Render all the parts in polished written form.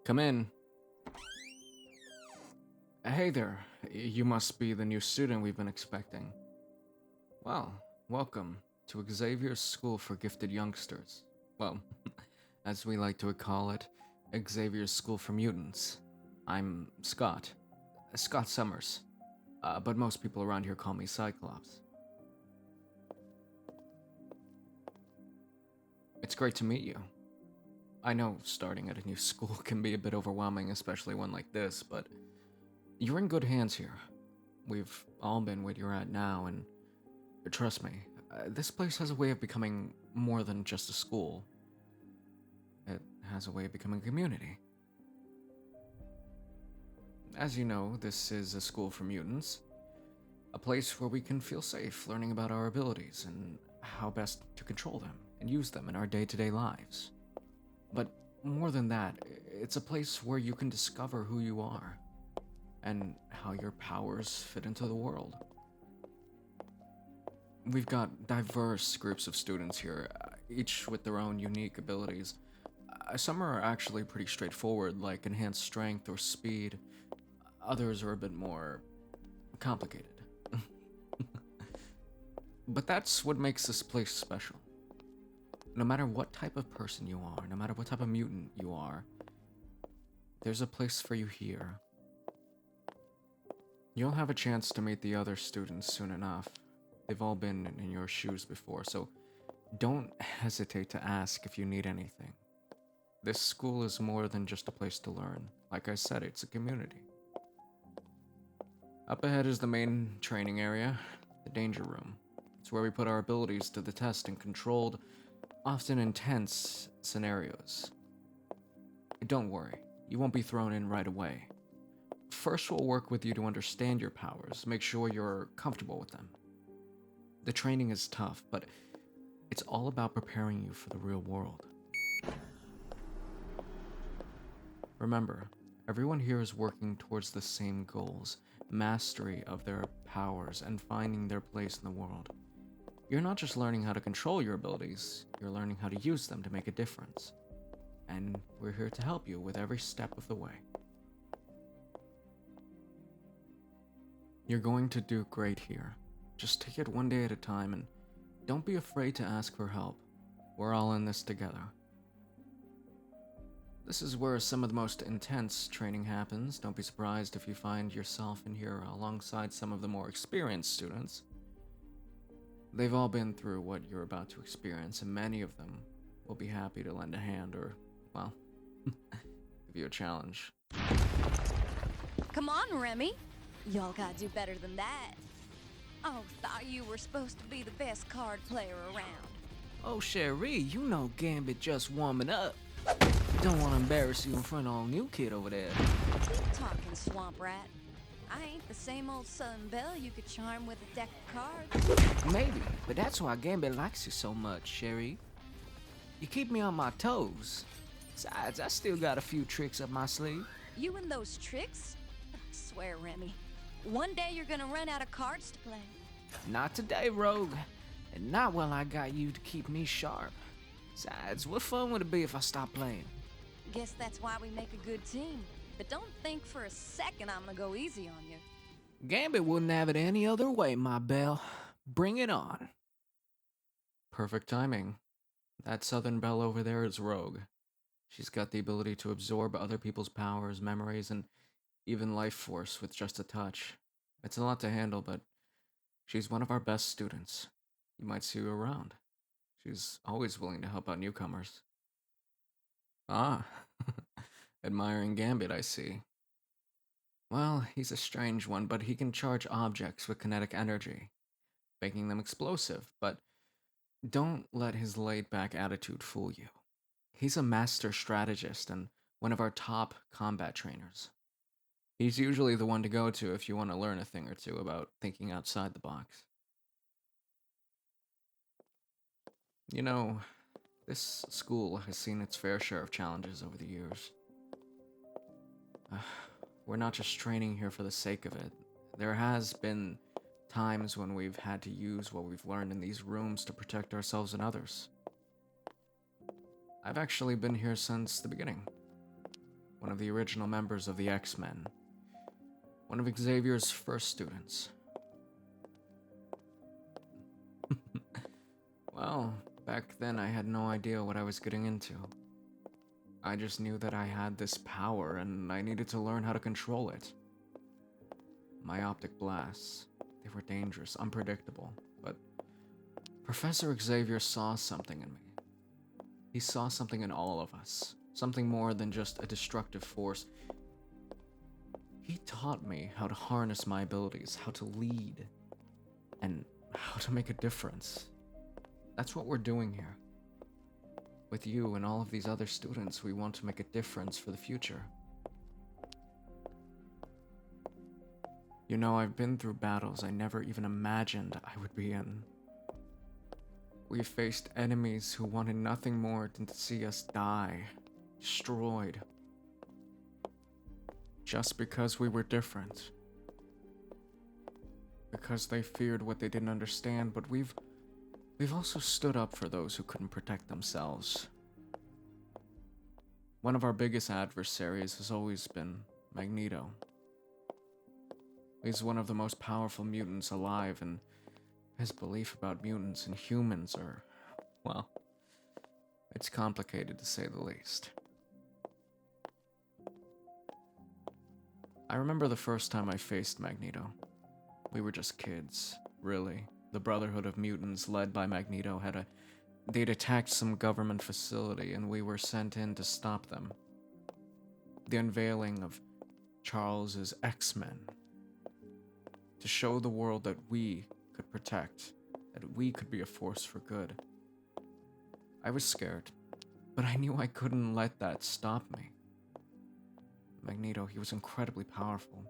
Come in. Hey there. You must be the new student we've been expecting. Well, welcome to Xavier's School for Gifted Youngsters. Well, as we like to call it, Xavier's School for Mutants. I'm Scott Summers, but most people around here call me Cyclops. It's great to meet you. I know starting at a new school can be a bit overwhelming, especially one like this, but you're in good hands here. We've all been where you're at now, and trust me, this place has a way of becoming more than just a school. It has a way of becoming a community. As you know, this is a school for mutants, a place where we can feel safe learning about our abilities and how best to control them and use them in our day-to-day lives. But more than that, it's a place where you can discover who you are and how your powers fit into the world. We've got diverse groups of students here, each with their own unique abilities. Some are actually pretty straightforward, like enhanced strength or speed. Others are a bit more complicated. But that's what makes this place special. No matter what type of person you are, no matter what type of mutant you are, there's a place for you here. You'll have a chance to meet the other students soon enough. They've all been in your shoes before, so don't hesitate to ask if you need anything. This school is more than just a place to learn. Like I said, it's a community. Up ahead is the main training area, the danger room. It's where we put our abilities to the test in controlled, often intense scenarios. Don't worry, you won't be thrown in right away. First, we'll work with you to understand your powers, make sure you're comfortable with them. The training is tough, but it's all about preparing you for the real world. Remember, everyone here is working towards the same goals, mastery of their powers and finding their place in the world. You're not just learning how to control your abilities, you're learning how to use them to make a difference. And we're here to help you with every step of the way. You're going to do great here. Just take it one day at a time and don't be afraid to ask for help. We're all in this together. This is where some of the most intense training happens. Don't be surprised if you find yourself in here alongside some of the more experienced students. They've all been through what you're about to experience, and many of them will be happy to lend a hand or, well, give you a challenge. Come on, Remy. Y'all gotta do better than that. Oh, thought you were supposed to be the best card player around. Oh, Cherie, you know Gambit just warming up. Don't want to embarrass you in front of all new kid over there. Keep talking, Swamp Rat. I ain't the same old Southern Belle you could charm with a deck of cards. Maybe, but that's why Gambit likes you so much, Cherie. You keep me on my toes. Besides, I still got a few tricks up my sleeve. You and those tricks? I swear, Remy, one day you're gonna run out of cards to play. Not today, Rogue. And not while I got you to keep me sharp. Besides, what fun would it be if I stopped playing? Guess that's why we make a good team. But don't think for a second I'm gonna go easy on you. Gambit wouldn't have it any other way, my Belle. Bring it on. Perfect timing. That Southern Belle over there is Rogue. She's got the ability to absorb other people's powers, memories, and even life force with just a touch. It's a lot to handle, but she's one of our best students. You might see her around. She's always willing to help out newcomers. Ah, admiring Gambit, I see. Well, he's a strange one, but he can charge objects with kinetic energy, making them explosive, but don't let his laid-back attitude fool you. He's a master strategist and one of our top combat trainers. He's usually the one to go to if you want to learn a thing or two about thinking outside the box. You know, this school has seen its fair share of challenges over the years. We're not just training here for the sake of it. There has been times when we've had to use what we've learned in these rooms to protect ourselves and others. I've actually been here since the beginning. one of the original members of the X-Men, one of Xavier's first students. Well, back then I had no idea what I was getting into. I just knew that I had this power and I needed to learn how to control it. My optic blasts, they were dangerous, unpredictable, but Professor Xavier saw something in me. He saw something in all of us, something more than just a destructive force. He taught me how to harness my abilities, how to lead, and how to make a difference. That's what we're doing here. With you and all of these other students, we want to make a difference for the future. You know, I've been through battles I never even imagined I would be in. We've faced enemies who wanted nothing more than to see us die, destroyed. Just because we were different. Because they feared what they didn't understand, but we've also stood up for those who couldn't protect themselves. One of our biggest adversaries has always been Magneto. He's one of the most powerful mutants alive, and his belief about mutants and humans are, well, it's complicated to say the least. I remember the first time I faced Magneto. We were just kids, really. The Brotherhood of Mutants, led by Magneto, they'd attacked some government facility and we were sent in to stop them. The unveiling of Charles's X-Men. To show the world that we could protect, that we could be a force for good. I was scared, but I knew I couldn't let that stop me. Magneto, he was incredibly powerful.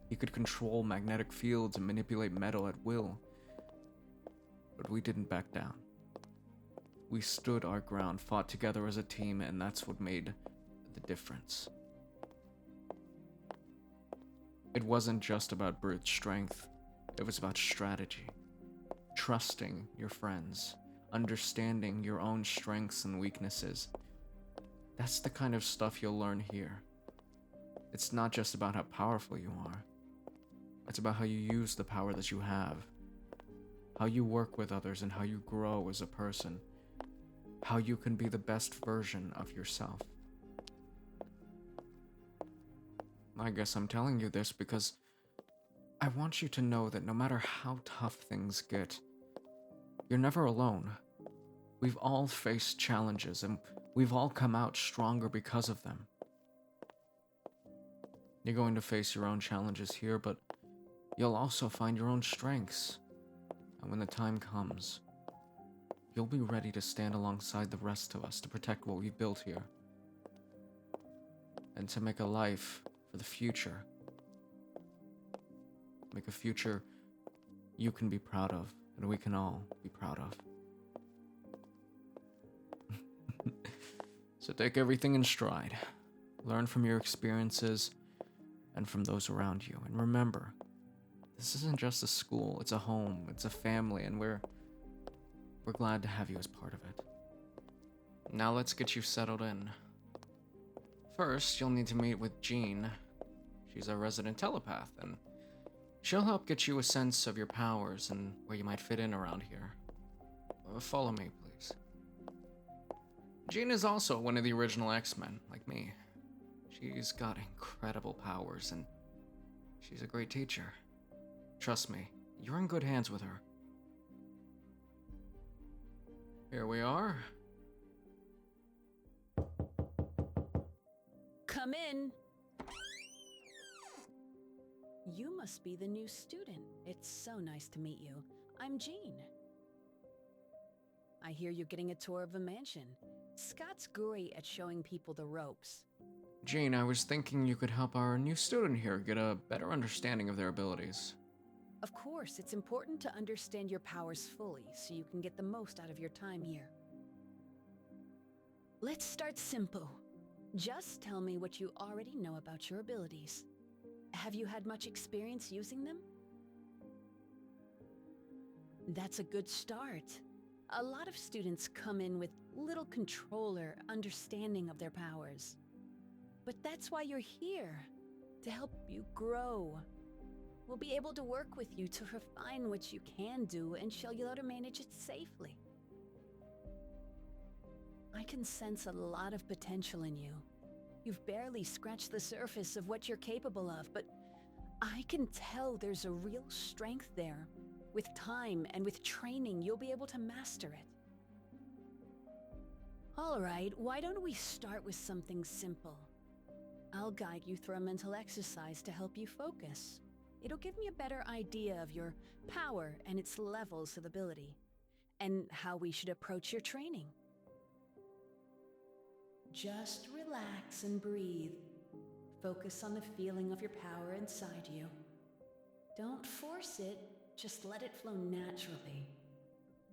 He could control magnetic fields and manipulate metal at will. But we didn't back down. We stood our ground, fought together as a team, and that's what made the difference. It wasn't just about brute strength. It was about strategy. Trusting your friends. Understanding your own strengths and weaknesses. That's the kind of stuff you'll learn here. It's not just about how powerful you are. It's about how you use the power that you have. How you work with others and how you grow as a person. How you can be the best version of yourself. I guess I'm telling you this because I want you to know that no matter how tough things get, you're never alone. We've all faced challenges and we've all come out stronger because of them. You're going to face your own challenges here, but you'll also find your own strengths. And when the time comes, you'll be ready to stand alongside the rest of us to protect what we've built here. And to make a life for the future. Make a future you can be proud of, and we can all be proud of. So take everything in stride. Learn from your experiences and from those around you. And remember, this isn't just a school, it's a home, it's a family, and we're glad to have you as part of it. Now let's get you settled in. First, you'll need to meet with Jean. She's our resident telepath, and she'll help get you a sense of your powers and where you might fit in around here. Follow me, please. Jean is also one of the original X-Men, like me. She's got incredible powers, and she's a great teacher. Trust me, you're in good hands with her. Here we are. Come in. You must be the new student. It's so nice to meet you. I'm Jean. I hear you're getting a tour of a mansion. Scott's great at showing people the ropes. Jean, I was thinking you could help our new student here get a better understanding of their abilities. Of course, it's important to understand your powers fully so you can get the most out of your time here. Let's start simple. Just tell me what you already know about your abilities. Have you had much experience using them? That's a good start. A lot of students come in with little control or understanding of their powers. but that's why you're here, to help you grow. We'll be able to work with you to refine what you can do and show you how to manage it safely. I can sense a lot of potential in you. You've barely scratched the surface of what you're capable of, but I can tell there's a real strength there. With time and with training, you'll be able to master it. All right, why don't we start with something simple? I'll guide you through a mental exercise to help you focus. It'll give me a better idea of your power and its levels of ability, and how we should approach your training. Just relax and breathe. Focus on the feeling of your power inside you. Don't force it, just let it flow naturally.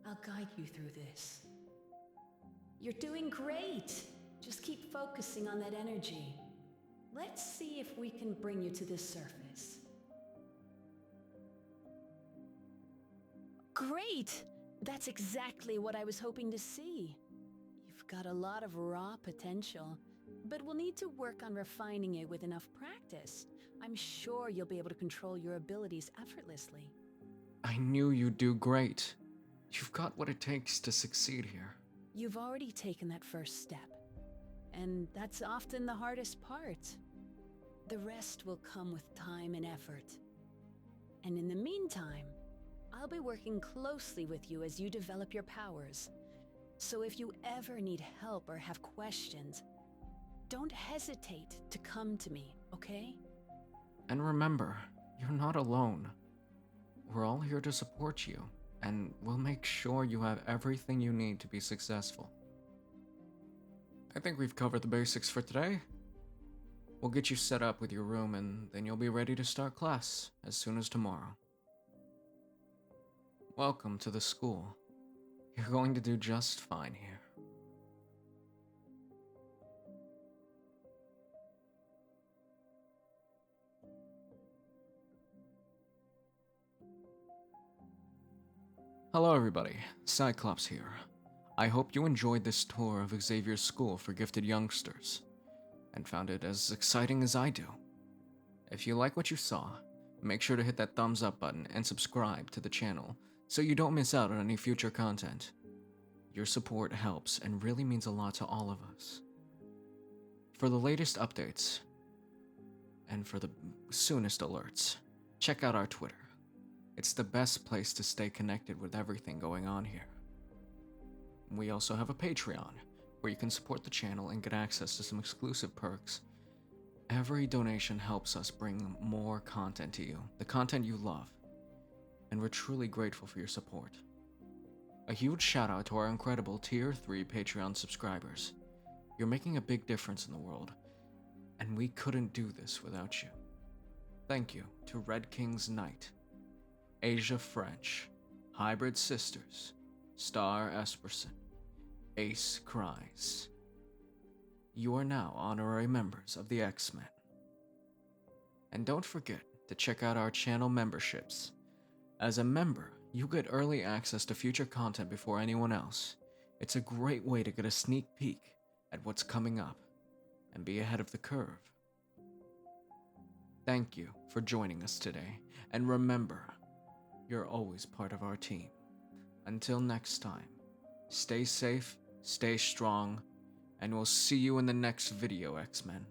I'll guide you through this. You're doing great! Just keep focusing on that energy. Let's see if we can bring you to the surface. Great! That's exactly what I was hoping to see. You've got a lot of raw potential, but we'll need to work on refining it with enough practice. I'm sure you'll be able to control your abilities effortlessly. I knew you'd do great. You've got what it takes to succeed here. You've already taken that first step, and that's often the hardest part. The rest will come with time and effort. And in the meantime, I'll be working closely with you as you develop your powers. So if you ever need help or have questions, don't hesitate to come to me, okay? And remember, you're not alone. We're all here to support you, and we'll make sure you have everything you need to be successful. I think we've covered the basics for today. We'll get you set up with your room, and then you'll be ready to start class as soon as tomorrow. Welcome to the school. You're going to do just fine here. Hello everybody, Cyclops here. I hope you enjoyed this tour of Xavier's school for gifted youngsters, and found it as exciting as I do. If you like what you saw, make sure to hit that thumbs up button and subscribe to the channel so you don't miss out on any future content. Your support helps and really means a lot to all of us. For the latest updates, and for the soonest alerts, check out our Twitter. It's the best place to stay connected with everything going on here. We also have a Patreon, where you can support the channel and get access to some exclusive perks. Every donation helps us bring more content to you, the content you love, and we're truly grateful for your support. A huge shout out to our incredible Tier 3 Patreon subscribers. You're making a big difference in the world, and we couldn't do this without you. Thank you to Red King's Knight, Asia French, Hybrid Sisters, Star Espersen, ace.cries. You are now honorary members of the X-Men. And don't forget to check out our channel memberships. As a member, you get early access to future content before anyone else. It's a great way to get a sneak peek at what's coming up and be ahead of the curve. Thank you for joining us today, and remember, you're always part of our team. Until next time, stay safe, stay strong, and we'll see you in the next video, X-Men.